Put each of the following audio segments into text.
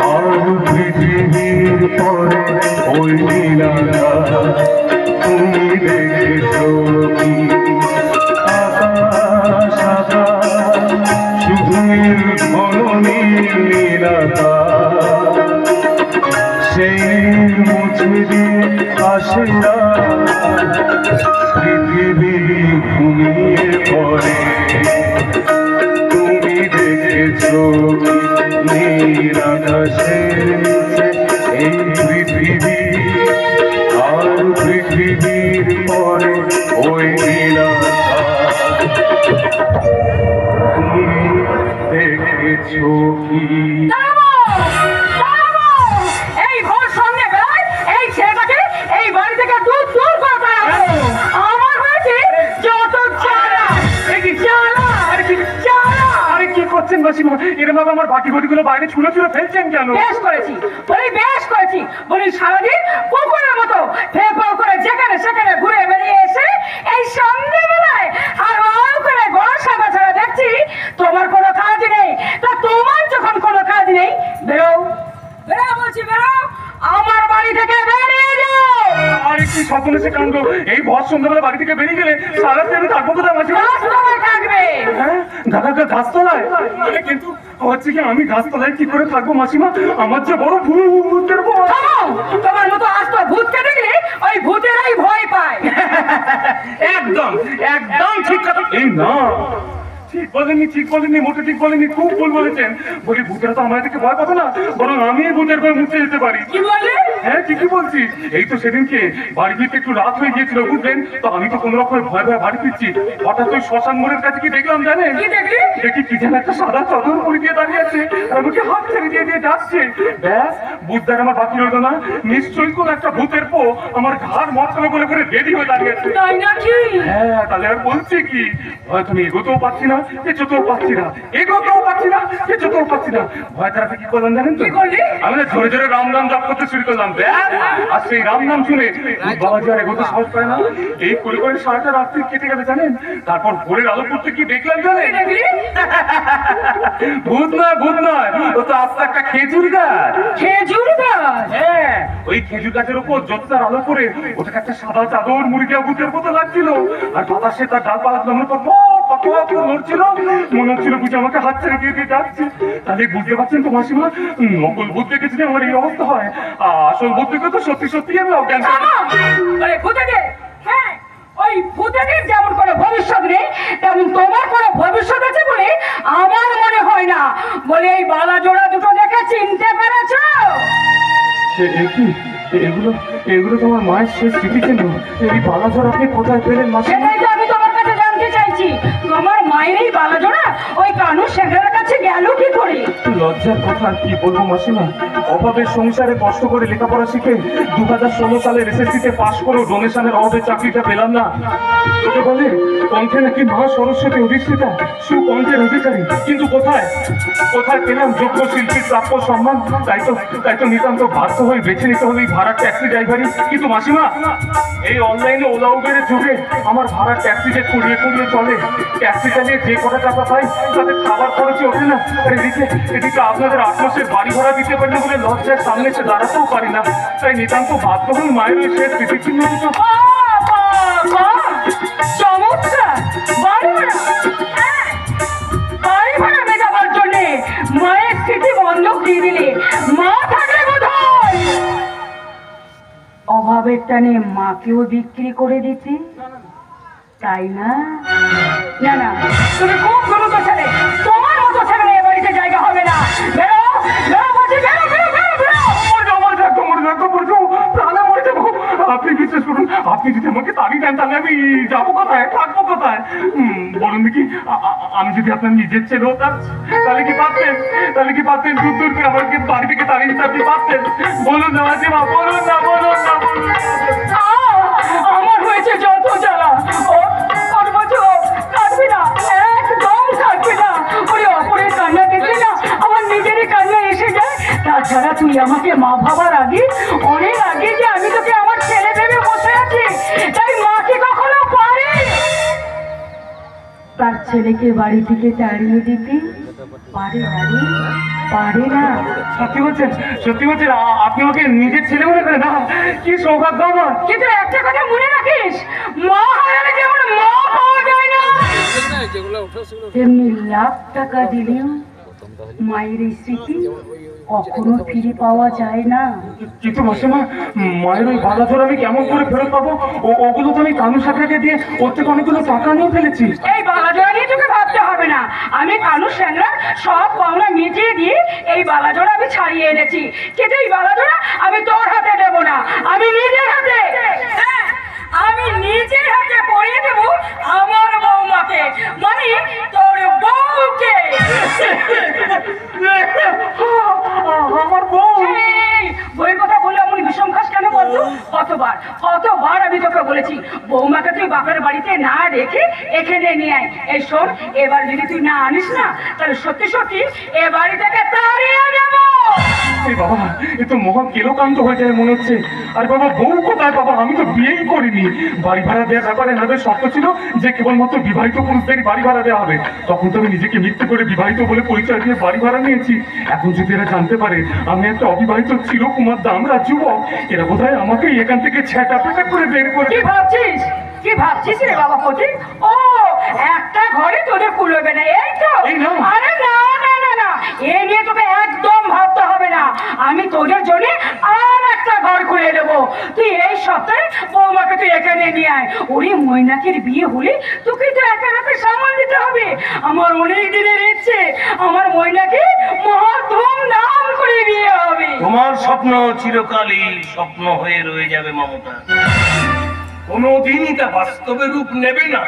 আর পৃথিবীর পরে ওই নীলাকাশ তুমি দেখেছো কি? আকাশ আকাশ শুধু ঘন নীলাকাশ, সেই মুছে দিয়ে আসে না পৃথিবী ঘুমিয়ে পড়ে। তুমি দেখেছো নীল আকাশের নিচে এই পৃথিবী, আর পৃথিবীর পরে ওই নীল আকাশ তুমি দেখেছো কি? এরকম আমার বাকি ঘটিগুলো বাইরে ছুঁড়ে ছুঁড়ে ফেলছেন কেন? বেশ করেছি বলি সারাদিন কুকুরের মতো ফেপাও করে যেখানে সেখানে ঘুরে বেরিয়ে এসে এই সন্ধ্যেবেলায় আর করে গড় সাদা ছাড়া দেখছি তোমার কোনো কাজ নেই। তা তোমার যখন কোনো কাজ নেই, বেরো বেরো বলছি, বেরো আমার বাড়ি থেকে বেরিয়ে যাও। আরে কি সর্বনাশে কাণ্ড! এই ভর সন্ধ্যাবেলা বাড়ি থেকে বেরিয়ে গেলে সারা দিন আমি থাকবো কোথায় মাসিমা? থাকবে দাদা গাছতলায়? কিন্তু হচ্ছে কি, আমি গাছতলায় কি করে থাকবো মাসিমা? আমার যে বড় ভূতের ভয়। তোমার মতো আস্ত ভূতকে দেখলে ওই ভূতেরাই ভয় পায়। একদম একদম ঠিক কথা। এই না, ঠিক বলেননি, মোটে ঠিক বলেননি, খুব ভুল বলেছেন। বলি ভূতেরা তো আমাদেরকে ভয় পাবে না, বরং আমি ভূতের ভয় মুছে যেতে পারি। কি বললে? হ্যাঁ ঠিকই বলছি। এই তো সেদিনকে বাড়ি ফিরতে একটু রাত হয়ে গিয়েছিল বুঝলেন, তো আমি তো কোনো রকমের ভয় ভয় বাড়ি ফিরছি। হঠাৎ ওই শ্মশান মোড়ের কাছে কি দেখলাম জানেন? কি দেখলি? দেখি কি যেন একটা সাদা চাদর পরে দিয়ে দাঁড়িয়ে আছে, আর আমাকে হাত ছেড়ে দিয়ে দিয়ে যাচ্ছে। ব্যাস, বুঝদার আমার বাকি রইল না। নিশ্চয়ই কোন একটা ভূতের পো আমার ঘাড় মটকানো করে করে রেডি হয়ে দাঁড়িয়ে আছে। তাই নাকি? হ্যাঁ, তাহলে আর বলছে কি, হয়তো আমি এগোতেও পারছি না, যেতেও পারছি না, এগোতেও পারছি না, যেতেও পারছি না। ভয় তারা কি করলাম জানেন তো? কি করলি? আমি না জোরে জোরে রাম নাম জপ করতে শুরু করলাম। ব্যাস, আর সেই রাম নাম শুনে বাবাজি আর এগোতে সাহস পায় না। এই করে করে সারাটা রাত্রি কেটে গেলে জানেন। তারপর ভোরের আলো পড়তে কি দেখলাম জানেন? ভূত নয়, ও তো আস্তে একটা খেজুর গাছ। খেজুর গাছ? হ্যাঁ, ওই খেজুর গাছের উপর জ্যোৎস্নার আলো করে ওটাকে একটা সাদা চাদর মুড়ি দেওয়া ভূতের মতো লাগছিল। আর বাতাসে তার ডালপালা নড়ছিল, মনে হচ্ছিল বুঝে আমাকে হাত ছেড়ে দিয়ে দিয়ে যাচ্ছে। তাহলে বুঝতে পারছেন তো মাসিমা, নকল ভূত দেখে যদি আমার এই অবস্থা হয়, আসল ভূত দেখে তো সত্যি সত্যি আমি অজ্ঞান। হ্যাঁ, ওই ভূতেদের যেমন কোনো ভবিষ্যৎ নেই, তেমন তোমার কোনো ভবিষ্যৎ আছে বলে আমার মনে হয় না। বলে এই বালা জোড়া দুটো দেখে চিনতে পেরেছ? এগুলো তোমার মায়ের শেষ স্মৃতি ছিল। এই বালাঝড় আপনি কোথায় পেলেন মাসিমা? সেটাই তো আমি তোমার কাছে জানতে চাইছি। তোমার মায়ের এই বালা জোড়া ওই কানু শেখরের কাছে গেল কি করে? লজ্জার কথা কি বলবো মাসিমা, অভাবের সংসারে কষ্ট করে লেখাপড়া শিখে 2016 সালের এসএসসিতে পাশ করেও ডোনেশনের অভাবে চাকরিটা পেলাম না। তোকে বলে কণ্ঠে নাকি মা সরস্বতী অধিষ্ঠিতা, সুকণ্ঠের অধিকারী, কিন্তু কোথায় পেলাম যোগ্য শিল্পীর প্রাপ্য সম্মান? তাই তো নিতান্ত বাধ্য হয়ে বেছে নিতে হবে এই ভাড়ার ট্যাক্সি ড্রাইভারই। কিন্তু মাসিমা, এই অনলাইনে ওলা উবেরের যুগে আমার ভাড়ার ট্যাক্সি যে কুড়িয়ে চলে, ট্যাক্সি চালিয়ে যে কটা টাকা পাই তাদের খাবার খরচে ওঠে না। আর এদিকে আপনাদের 8 মাসের বাড়ি ভাড়া দিতে পারি না বলে লজ্জার সামনে এসে দাঁড়াতেও পারি না। তাই নিতান্ত বাধ্য হয়ে মায়ের ওই শেষ স্মৃতিচিহ্ন দুটো। চমৎকার! বাড়ি ভাড়া মেটাবার জন্য মায়ের স্মৃতি বন্ধক দিয়ে দিলে মা থাকলে কোথায়? অভাবের টানে মাকেও বিক্রি করে দিতে, তাই না? না না, তুমি খুব গুরুত্ব ছেলে, তোমার মতো ছেলে এ বাড়িতে জায়গা হবে না। বেরো বেরো বলছি, বেরো বেরো বেরো বেরো। আপনি বিশ্বাস করুন, আপনি যদি আমাকে তাড়িয়ে দেন তাহলে আমি যাবো কোথায়, থাকবো কোথায়? বলুন দেখি, আমি যদি আপনার নিজের ছেলে হতাম তাহলে কি পারতেন দূর দূর করে আমাকে বাড়ি থেকে তাড়িয়ে দিতে? আপনি পারতেন? বলুন না মাসিমা, বলুন না। আমার হয়েছে যত জ্বালা, কাটবি না, একদম কাটবি না। ওই অপরের কান্না দেখলে না আমার নিজেরই কান্না এসে যায়। তাছাড়া তুই আমাকে মা ভাবার আগে, অনেক আগে যে আমি তোকে আমার ছেলে ভেবে বসে আছি, তাই মাকে কখনো পারে তার ছেলেকে বাড়ি থেকে তাড়িয়ে দিতে পারে না রে। পারে না। সত্যি বলছেন, সত্যি বলছেন, আপনি আমাকে নিজের ছেলে মনে করেন? না, কি সৌভাগ্য আমার। কিন্তু একটা কথা মনে রাখিস, মা হারালে যেমন মা পাওয়া যায় না, তেমনি লাখ টাকা দিলেও মায়ের এই স্মৃতি কখনো ফিরে পাওয়া যায় না। কিন্তু মাসিমা, মায়ের ওই বালাজোর আমি কেমন করে ফেরত পাবো? ওগুলো তো আমি কানু সাঁতরাকে দিয়ে ওর থেকে অনেকগুলো টাকা নিয়ে ফেলেছি। এই বালাজোড়া নিয়ে তোকে ভাবতে হবে না, আমি কানু স্যাংরা সব পাওনা মিটিয়ে দিয়ে এই বালাজোড়া আমি ছাড়িয়ে এনেছি। কিন্তু এই বালাজোড়া আমি তোর হাতে দেবো না, আমি নিজের হাতে, হ্যাঁ, আমি নিজের হাতে পরিয়ে দেবো আমার বৌমাকে, মানে তোর বউকে। আমার বউ? বইয়ের কথা বলে এমন বিষম খাস কেন বলতো? কতবার আমি তোকে বলেছি বৌমাকে তুই বাপের বাড়িতে না রেখে এখানে নিয়ে আয়। এই শোন, এবার যদি তুই না আনিস না, তাহলে সত্যি সত্যি এ বাড়ি থেকে তাড়িয়ে দেবো। এই বাবা, এ তো মহা কেলোকান্ত হয়ে যায় মনে হচ্ছে। আর বাবা, বউ কোথায়? বাবা, আমি তো বিয়েই করিনি। বাড়ি ভাড়া দেওয়ার ব্যাপারে এনাদের শর্ত ছিল যে কেবলমাত্র বিবাহিত পুরুষদেরই বাড়ি ভাড়া দেওয়া হবে। তখন তো আমি নিজেকে মিথ্যে করে বিবাহিত বলে পরিচয় দিয়ে বাড়ি ভাড়া নিয়েছি। এখন যদি এরা জানতে পারে আমি একটা অবিবাহিত চিরকুমার দামরা যুবক, এরা বোধহয় আমাকে এখান থেকে ছেঁটা পেটা করে বের করে। কি ভাবছিস, কি ভাবছিস রে বাবা পতি? ও, একটা ঘরে তোদের কুলবে না, এই তো? এই না। আরে না না না না, এ নিয়ে তোকে একদম ভাবতে হবে না। আমি তোদের জন্য আর একটা ঘর খুলে দেবো। তুই এই সপ্তাহে বৌমাকে তুই এখানে নিয়ে আয়। ওরে মৈনাকের বিয়ে হলে তোকে তো একা হাতে সামাল দিতে হবে। আমার অনেক দিনের ইচ্ছে, আমার মৈনাকে মহা ধুমধাম করে বিয়ে হবে। তোমার স্বপ্ন চিরকালই স্বপ্ন হয়ে রয়ে যাবে মমতা, কোনোদিনই তা বাস্তবে রূপ নেবে না।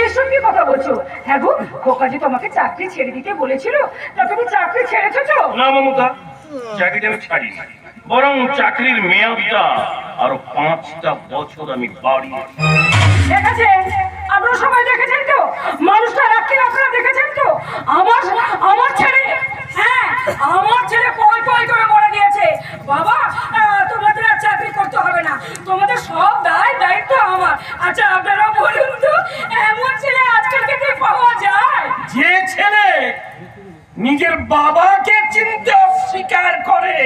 এসব কি কথা বলছো? হ্যাঁ গো, খোকাজি তোমাকে চাকরি ছেড়ে দিতে বলেছিল, তা তুমি চাকরি ছেড়েছো তো? না মমতা, চাকরিটা আমি ছাড়ি, বরং চাকরির মেয়াদটা আরো 5টা বছর আমি বাড়িয়ে। দেখেছেন, আপনারা সবাই দেখেছেন তো মানুষটা রাখতে, আপনারা দেখেছেন তো আমার ছেলে, হ্যাঁ আমার ছেলে পয় পয় করে বলে দিয়েছে, বাবা তোমাদের আর চাকরি করতে হবে না, তোমাদের সব দায়িত্ব আমার। আচ্ছা আপনারা বলুন তো, এমন ছেলে আজকাল থেকে পাওয়া যায়? যে ছেলে নিজের বাবাকে চিনতে অস্বীকার করে,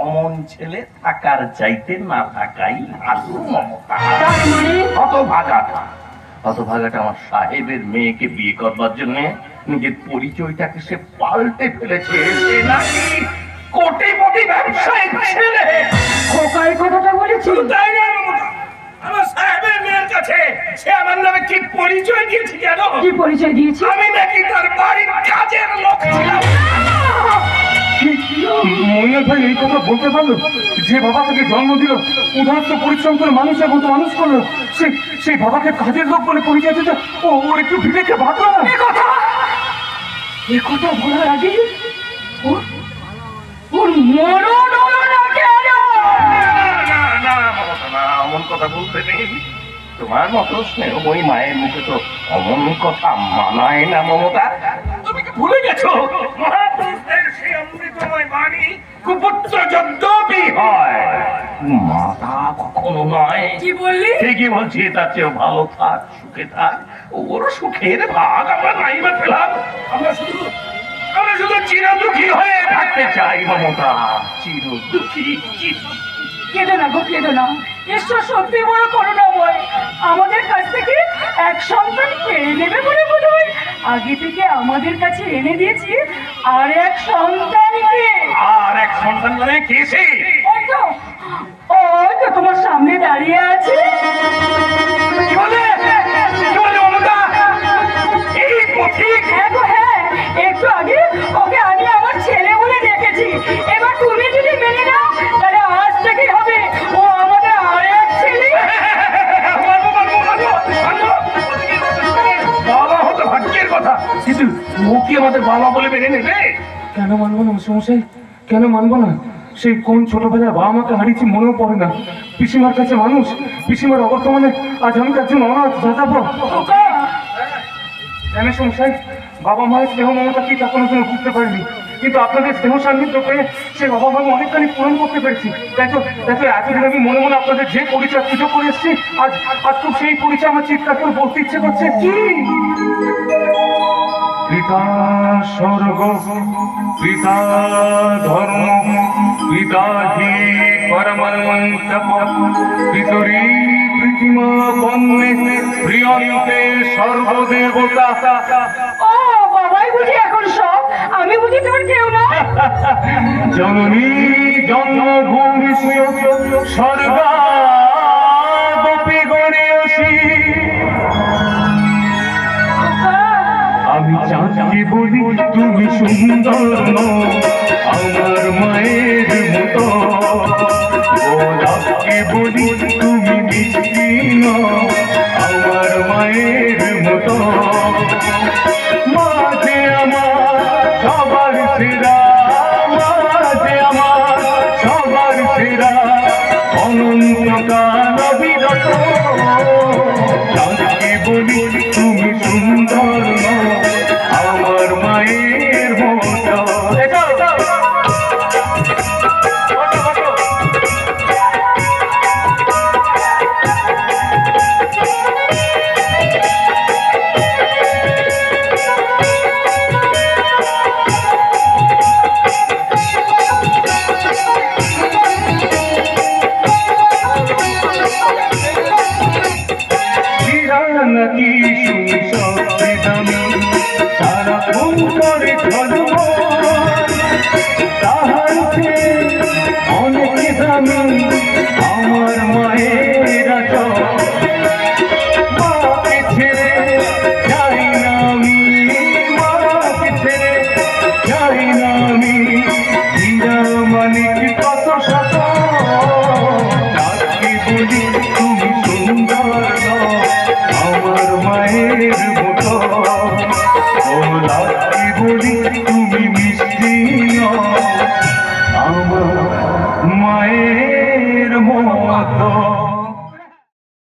অমন ছেলে থাকার চাইতে না থাকাই ভালো মমতা। হতভাগাটা আমার সাহেবের মেয়েকে বিয়ে করবার জন্য নিজের পরিচয়টাকে সে পাল্টে ফেলেছে। সে নাকি কোটিপতি ব্যবসায়িক ছেলে। খোকার কথাটা বলেছি? তাই না মমতা, আমার সাহেবের মেয়ের কাছে সে আমার নামে কি পরিচয় দিয়েছে জানো? কি পরিচয় দিয়েছি? আমি নাকি তার বাড়ির কাজের লোক ছিলাম। মৈনাক ভাই এই কথা বলতে পারলো? যে বাবা তাকে জন্ম দিল, উদাহরণ পরিশ্রম করে মানুষের মতো মানুষ করলো, সেই বাবাকে কাজের লোক বলে পরিচয় দিতে ওর একটু বিবেকে বাঁধলো না? এ কথা বলার আগে ওর মরণ হলো না কেন? না মমতা, না, অমন কথা বলতে নেই। তোমার মতো স্নেহময়ী মায়ের মুখে তো অমন কথা মানায় না মমতা। তুমি কি ভুলে গেছো মহাপুরুষদের সেই অমৃতময় বাণী, কুপুত্র যদ্যপি হয় মাতা কখনো নয়। কি বললি? ঠিকই বলছি, তার চেয়েও ভালো থাক, সুখে থাক। ওর সুখের ভাগ আমরা নাই বা পেলাম। আমরা শুধু চির দুঃখী হয়ে থাকতে চাই মমতা, চির দুঃখী। কেঁদো না গো, কেঁদো না। ঈশ্বর সত্যি বড় করুণাময়, আমাদের কাছ থেকে এক সন্তান কেড়ে নেবে বলে মনে হয় আগে থেকে আমাদের কাছে এনে দিয়েছি আর এক সন্তানকে। আর এক সন্তান মানে কে সে? ওই তো তোমার সামনে দাঁড়িয়ে আছে। কি বলে মমতা? এই পথিক? হ্যাঁ গো হ্যাঁ, একটু আগে ওকে আমি আমার ছেলে বলে ডেকেছি। এবার তুমি যদি মেনে নাও তাহলে আজ থেকেই হবে ও আমাদের আর এক ছেলে। বাবা হতো ভাগ্যের কথা, কিন্তু ও কি আমাদের বাবা বলে মেনে নেবে? কেন মানবো না মশাই, কেন মানবো না? সেই কোন ছোটবেলায় বাবা মাকে হারিয়েছি মনেও পড়ে না। পিসিমার কাছে মানুষ, পিসিমার অবর্তমানে আজ আমি তার জন্য অনাথ যাতাবো। কেন মশাই, বাবা মায়ের স্নেহ মমতা কি তা কোনোদিনও বুঝতে পারিনি, কিন্তু আপনাদের স্নেহ সান্নিধ্য পেয়ে সে বাবা মাকে অনেকখানি পূরণ করতে পেরেছি। তাই তো এতদিন আমি মনে মনে আপনাদের যে পরিচয় পুজো করে এসেছি, আজ তো সেই পরিচয় আমার চিৎকার করে বলতে ইচ্ছে করছে। কি পিতা স্বর্গ, পিতা ধর্ম, পিতা হি পরমন্তপ, পিতরি পৃথিমা বন্যে প্রিয়ন্তে সর্বদেবতা। ও বাবাই বুঝি এখন সব, আমি বুঝি তোমার কেউ না। জননী জন্মভূমি স্বর্গাদপি গণেয়সী। আমি চাঁদকে বলি তুমি সুন্দর নও, আমার মায়ের মতো। গোলাপকে বলি তুমি মিষ্টি নও, আমার মায়ের মতো। মাঝে আমার সবার সেরা, মাঝে আমার সবার সেরা, অনন্তকাল অবিরত। চাঁদকে বলি তুমি সুন্দর নও, আমার মায়ের মতো। নাকি সারা ফোন করে ধর্ম, তাহার অনেক দামি আমার মায়ের মাকে ছেড়ে যাই না আমি, মাকে ছেড়ে যাই না আমি। হীরা মানিক কত শত, তাকে বলি তুমি সুন্দর নও, আমার মায়ের মতো। গোলাপকে বলি তুমি মিষ্টি নও, আমার মায়ের মতো।